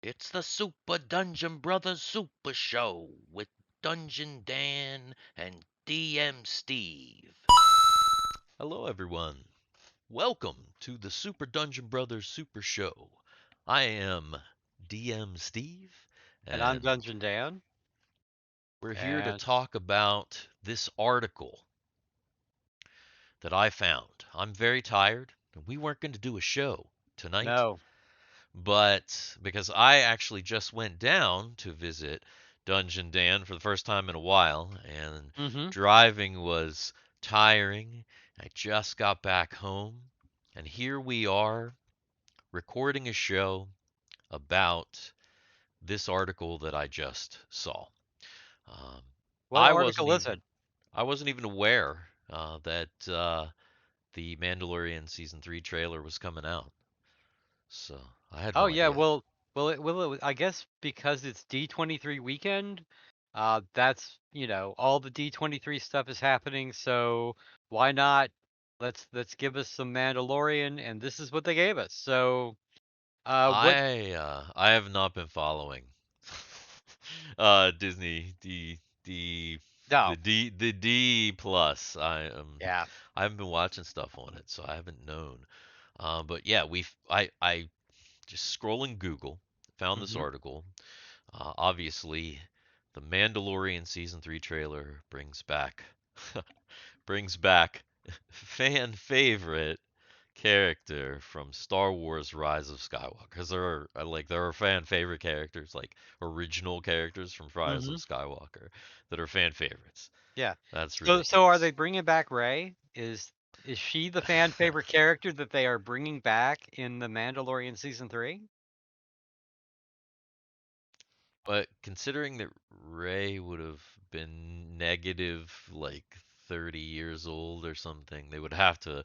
It's the Super Dungeon Brothers Super Show with Dungeon Dan and DM Steve. Hello, everyone. Welcome to the Super Dungeon Brothers Super Show. I am DM Steve, And I'm and Dungeon Dan. we're here to And talk about this article that I found. I'm very tired, and we weren't going to do a show tonight, no. but because I actually just went down to visit Dungeon Dan for the first time in a while, and Mm-hmm. driving was tiring. I just got back home, and here we are recording a show about this article that I just saw. Um, What I wasn't article is even it? I wasn't even aware that the Mandalorian season 3 trailer was coming out, so I had Oh no yeah, idea. I guess because it's D23 weekend, that's all the D23 stuff is happening, so why not let's give us some Mandalorian, and this is what they gave us. So what I have not been following Disney the no. the D plus. Yeah. I haven't been watching stuff on it, so I haven't known. But yeah, I just scrolling Google found this Mm-hmm. article. Obviously, the Mandalorian season 3 trailer brings back fan favorite character from Star Wars Rise of Skywalker, because there are fan favorite characters, like original characters from Rise of Mm-hmm. Skywalker, that are fan favorites. Yeah. That's So are they ridiculous. bringing back Rey? Is she the fan favorite character that they are bringing back in the Mandalorian season 3? But considering that Rey would have been negative like 30 years old or something, they would have to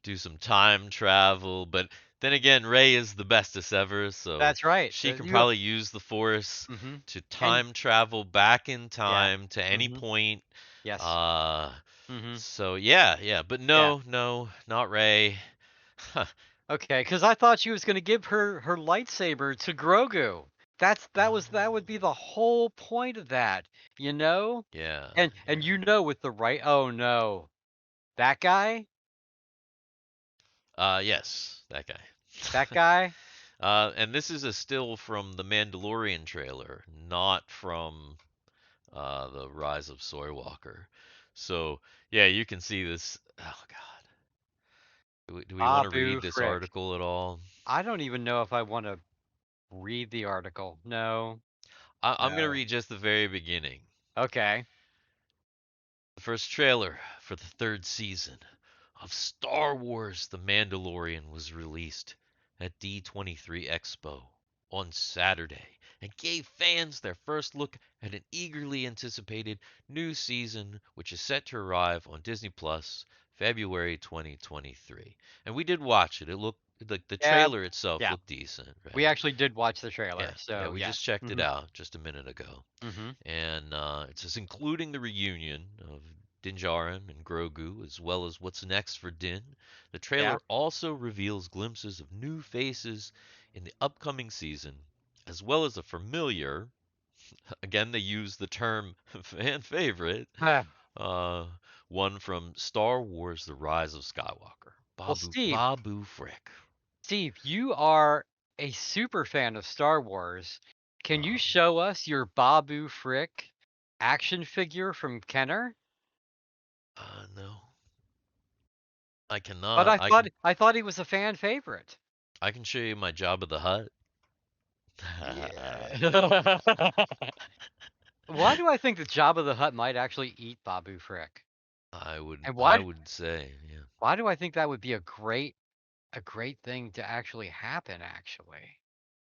do some time travel. But then again, Rey is the bestest ever, so That's right. she can You probably use the Force Mhm. to And time travel back in yeah. time to any Mhm. point. Yes. Uh, Mhm. so yeah, yeah, but Yeah. no, not Rey. Okay, cuz I thought she was going to give her lightsaber to Grogu. That would be the whole point of that, you know? Yeah, And yeah. with the right. Oh no. That guy? Yes, that guy. That guy? And this is a still from the Mandalorian trailer, not from the Rise of Skywalker. So yeah, you can see this. Oh God, do we want to read Babu this Frick. article at all? I don't even know if I want to read the article. No. I'm gonna No. read just the very beginning. Okay. The first trailer for the third season of Star Wars: The Mandalorian was released at D23 Expo on Saturday and gave fans their first look at an eagerly anticipated new season, which is set to arrive on Disney Plus February 2023. And we did watch it. It looked like the Yeah. trailer itself Yeah. looked decent, We right? actually did watch the trailer. Yeah, yeah, So, we just yes. checked it Mhm. out just a minute ago. Mhm. And it says including the reunion of Din Djarin and Grogu, as well as what's next for Din. The Yeah. trailer also reveals glimpses of new faces in the upcoming season, as well as a familiar, again, they use the term fan favorite, Huh. uh, one from Star Wars: The Rise of Skywalker, Well, Babu Frick. Steve, you are a super fan of Star Wars. Can you Uh, show us your Babu Frick action figure from Kenner? no, I But cannot. I can I thought he was a fan favorite. I can show you my Job of the Hut. Yeah. Why do I think that Jabba the Hutt might actually eat Babu Frick? And I would say, yeah. why do I think that would be a great thing to actually happen actually?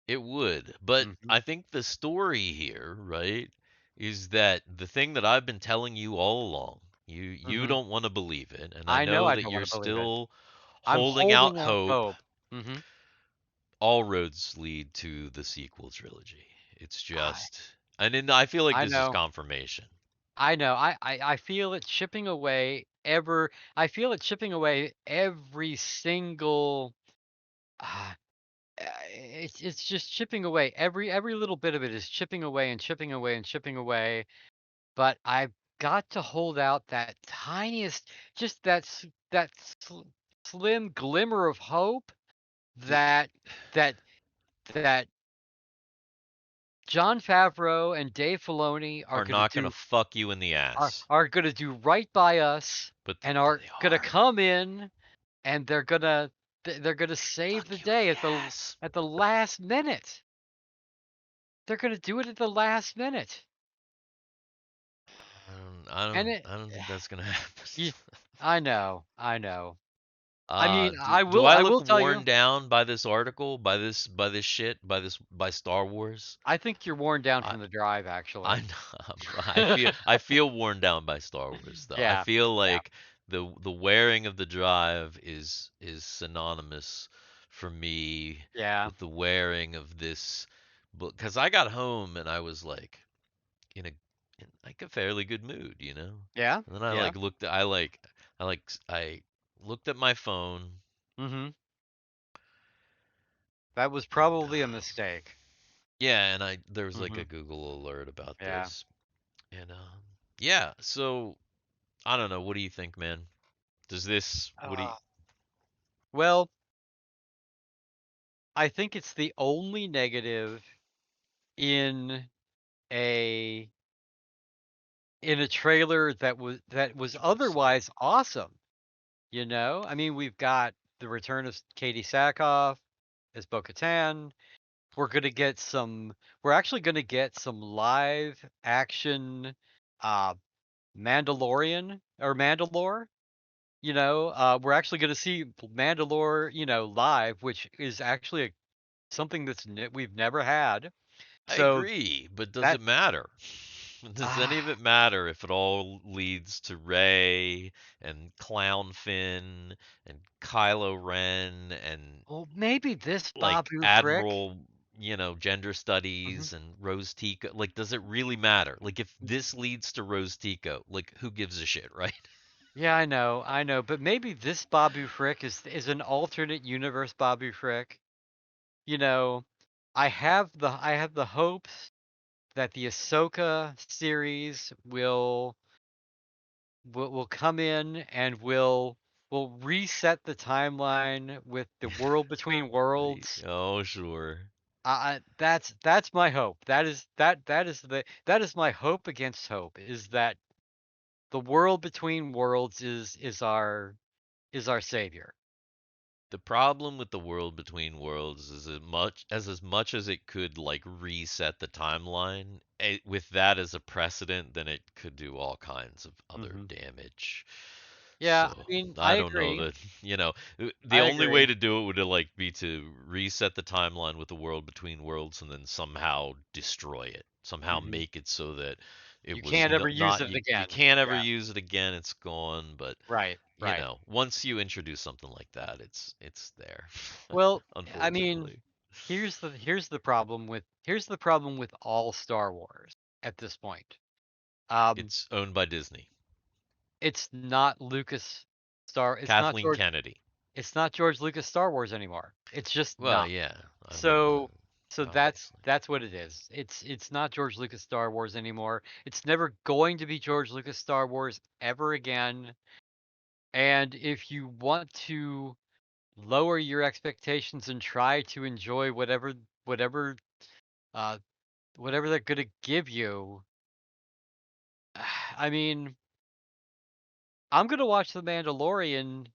It would, but Mhm. I think the story here, right, is that the thing that I've been telling you all along, you Mhm. don't want to believe it, and I I know know I that don't you're wanna believe it. still I'm holding out holding out hope. hope. Mhm. All roads lead to the sequel trilogy. It's I just, and then I feel like I this is know. confirmation. I know. I feel it chipping away I feel it chipping away every single, ah, it's just chipping away. Every little bit of it is chipping away and chipping away and chipping away. But I've got to hold out that tiniest, just that slim glimmer of hope Th- that that that Jon Favreau and Dave Filoni are not gonna fuck you in the ass, are gonna do right by us but and but are they gonna are. come in and they're gonna save the Fuck you in day the ass. at the last minute. They're gonna do it at the last minute. And it I don't think that's gonna happen. you I know. I mean, Do I I look will tell you, worn down by this article, by this shit, by Star Wars? I think you're worn down I from the drive, I actually. I feel worn down by Star Wars though. I Yeah, feel yeah, like the wearing of the drive is synonymous for me yeah, with the wearing of this book because I got home and I was like in a in like a fairly good mood, you know. yeah, And then I yeah. like I looked at my phone Mhm. That was and probably a mistake. yeah, and I there was like a Mhm. Google alert about Yeah. this. And yeah, so I don't know. What do you think, man? Does this what do you Uh, well, I think it's the only negative in a trailer that was awesome? otherwise awesome, you know? I mean, we've got the return of Katie Sackhoff as Bo-Katan. We're actually gonna get some live action uh Mandalorian or Mandalore. We're actually gonna see Mandalore, live, which is actually something we've never had. I So agree, but does that it matter? Does any of ah, it matter if it all leads to Rey and Clown Finn and Kylo Ren and well, maybe this like Babu Frick. Admiral, you know, gender Mhm. studies and Rose Tico? Like, does it really matter? Like, if this leads to Rose Tico, like, who gives a shit, right? Yeah, I know, but maybe this Babu Frick is an alternate universe Babu Frick. You know, I have the hopes that the Ahsoka series will come in and will reset the timeline with the world between Right. worlds. Oh, sure. That's my hope. That is my hope against hope is that the world between worlds is our savior. The problem with the world between worlds is as much as it could like reset the timeline, with that as a precedent, then it could do all kinds of other Hmm. damage. Yeah, I So mean, I I don't know agree. that you know the I only way agree. to do it would like be to reset the timeline with the world between worlds and then somehow destroy it, somehow Hmm. make it so that it You was can't ever use not it you again. can't ever Yeah. use it again. It's gone, but Right. you Right. know, once you introduce something like that, it's there. Well, I mean, Unfortunately. here's the problem with all Star Wars at this point. Um, It's owned by Disney. it's not Lucas Star. Kathleen Kennedy. It's not George Lucas Star Wars anymore. It's just Well, not. yeah. I mean, So obviously. that's what it is. It's not George Lucas Star Wars anymore. It's never going to be George Lucas Star Wars ever again. And if you want to lower your expectations and try to enjoy whatever uh whatever they're gonna give you, I mean, I'm gonna watch The Mandalorian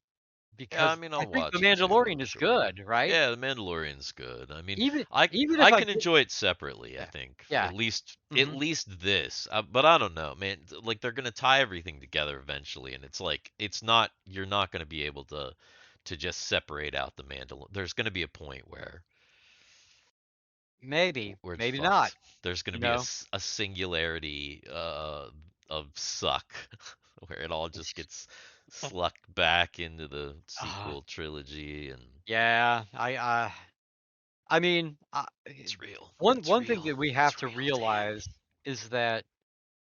Yeah, I because mean, I I'll think The watch it too, I'm Mandalorian is sure. good, right? Yeah, The Mandalorian's good. I mean, Even if I I can get enjoy it separately, I yeah, think. yeah, At mhm. least this. But I don't know, man. Like they're going to tie everything together eventually and it's like it's not you're not going to be able to just separate out the Mandalorian. There's going to be a point Maybe, where it's maybe not, fucked. There's going to you be know? a singularity of suck where it all just gets slucked back into the Uh, sequel trilogy and yeah, I mean, it's real. It's one thing real. that we have It's to real, Dan. realize is that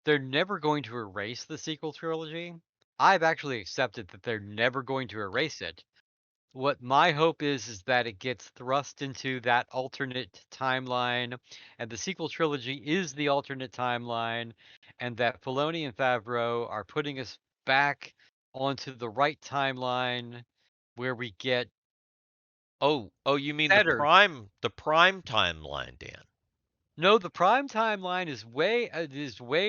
they're never going to erase the sequel trilogy. I've actually accepted that they're never going to erase it. what my hope is that it gets thrust into that alternate timeline, and the sequel trilogy is the alternate timeline, and that Filoni and Favreau are putting us back onto the right timeline where we get Oh, you mean better. the prime timeline, Dan? No, the prime timeline is way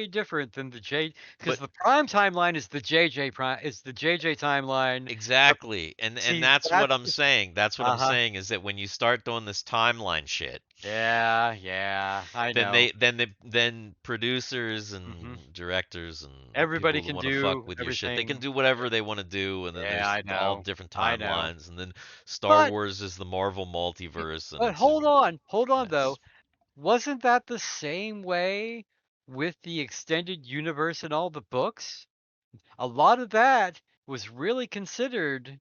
different than the J, because But the prime timeline is the JJ prime is the JJ timeline. The exactly, and See, that's what that's I'm saying. That's what I'm uh-huh. saying is that when you start doing this timeline shit, Yeah, yeah, I then know. then producers Mhm. and directors and Everybody people that can want to fuck do with your shit, they can everything. do whatever they want to do, and then Yeah, there's I all know. different I know. timelines, and then Star But Wars is the Marvel y multiverse, and but it's a hold on mess. though. Wasn't that the same way with the extended universe and all the books? A lot of that was really considered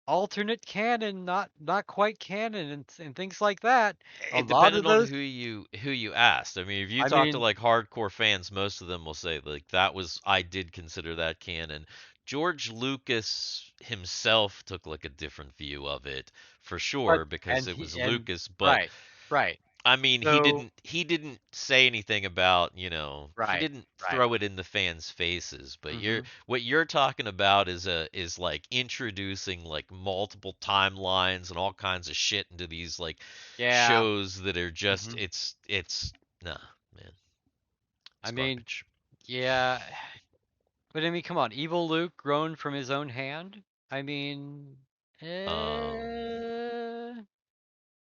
alternate canon, not quite canon and things like that. A It lot of depended on those, who you asked. I mean, if you I talk to mean, like hardcore fans, most of them will say like that was I did consider that canon. George Lucas himself took like a different view of it for but sure because and it was he and Lucas, but right, right. I mean, So he didn't say anything about, he right, didn't right. throw it in the fans' faces, but Mhm. what you're talking about is like introducing like multiple timelines and all kinds of shit into these like Yeah. shows that are just Mhm. it's nah, man. I It's mean, garbage. yeah, but I mean, come on, evil Luke grown from his own hand? I mean, Um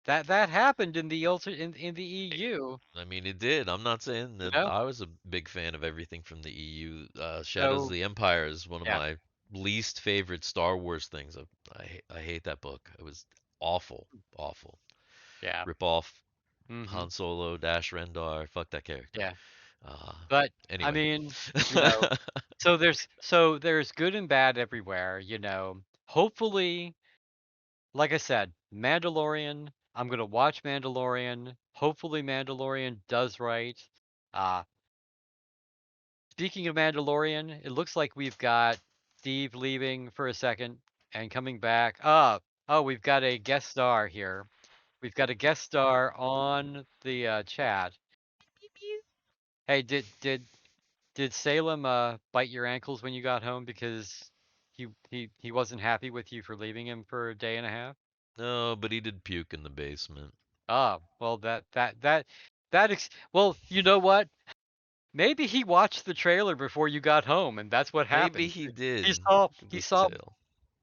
that happened in the in the EU, I mean, it did. I'm not saying you that know? I was a big fan of everything from the EU. Shadows of So, the Empire is one of yeah, my least favorite Star Wars things. I hate that book. It was awful, awful. yeah. Rip off Mhm. Han Solo, Dash Rendar. Fuck that character. Yeah. Uh, But I anyway. mean, you know, so there's good and bad everywhere, you know. Hopefully, like I said, Mandalorian, I'm gonna watch Mandalorian. Hopefully Mandalorian does right. Uh Speaking of Mandalorian, it looks like we've got Steve leaving for a second and coming back. Oh, we've got a guest star here. We've got a guest star on the chat. Hey, did Salem bite your ankles when you got home because he wasn't happy with you for leaving him for a day and a half? No, but he did puke in the basement. Oh, well well, you know what? Maybe he watched the trailer before you got home and that's what Maybe happened. he He did. saw Could he just saw tell.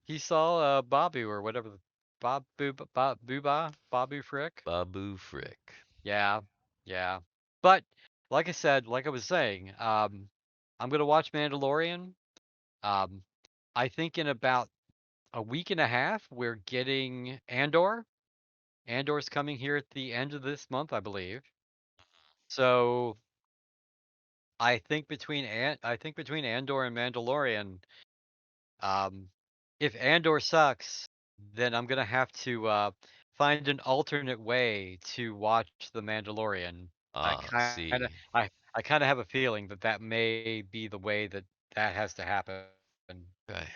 he saw Babu or whatever the Babu Frick. Babu Frick. Yeah. Yeah. But like I said, like I was saying, I'm going to watch Mandalorian. Um I think in about a week and a half, we're getting Andor. Andor's coming here at the end of this month, I believe. So I think between Andor and Mandalorian, um, if Andor sucks, then I'm gonna have to find an alternate way to watch The Mandalorian. See. I kind of have a feeling that that may be the way that that has to happen. Okay.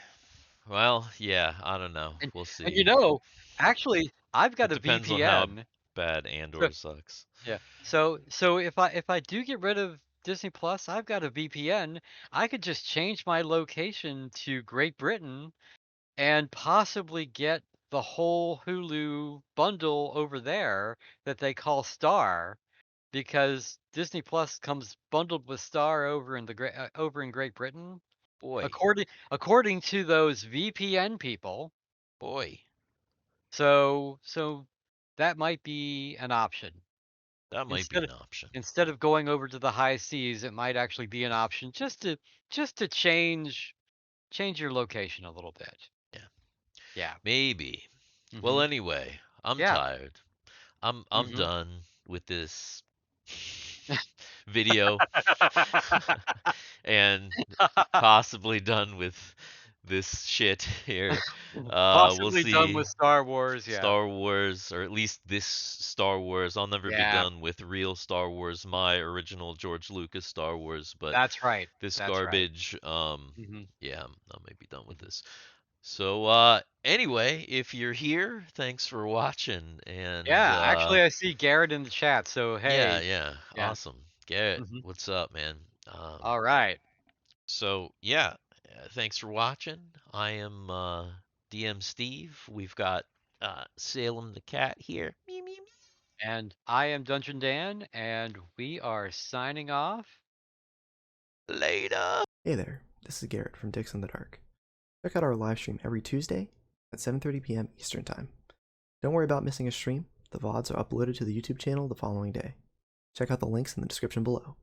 Well, yeah, I don't know. And We'll and see. you know, actually, I've It got a depends on how VPN. bad So Andor sucks. yeah. So if I do get rid of Disney Plus, I've got a VPN. I could just change my location to Great Britain and possibly get the whole Hulu bundle over there that they call Star because Disney Plus comes bundled with Star over in Great Britain Boy, according to those VPN people. boy, So that might be an option. that might be Instead of an option. instead of going over to the high seas, it might actually be an option just to change your location a little bit. Yeah, Yeah. maybe. Well, Mhm. anyway, I'm Yeah. tired. I'm Mhm. done with this video and possibly done with this shit here. We'll Possibly done see. with Star Wars, yeah. Star Wars, or at least this Star Wars. I'll never be Yeah, done with real Star Wars, my original George Lucas Star Wars, but that's right. this That's right. garbage, Mhm. yeah, I may be done with Mhm. this. So anyway, if you're here, thanks for watching. And Yeah, actually, I see Garrett in the chat, so yeah, hey. yeah, Yeah. awesome. Garrett, Mhm. what's up, man? Um, All right. so yeah, thanks for watching. I am DM Steve. We've got Salem the cat here. Meow, meow, And I am Dungeon Dan, and we are signing off. meow. Later. Hey there, this is Garrett from Dicks in the Dark. Check out our live stream every Tuesday at 7:30 p.m. Eastern Time. Don't worry about missing a stream, the VODs are uploaded to the YouTube channel the following day. Check out the links in the description below.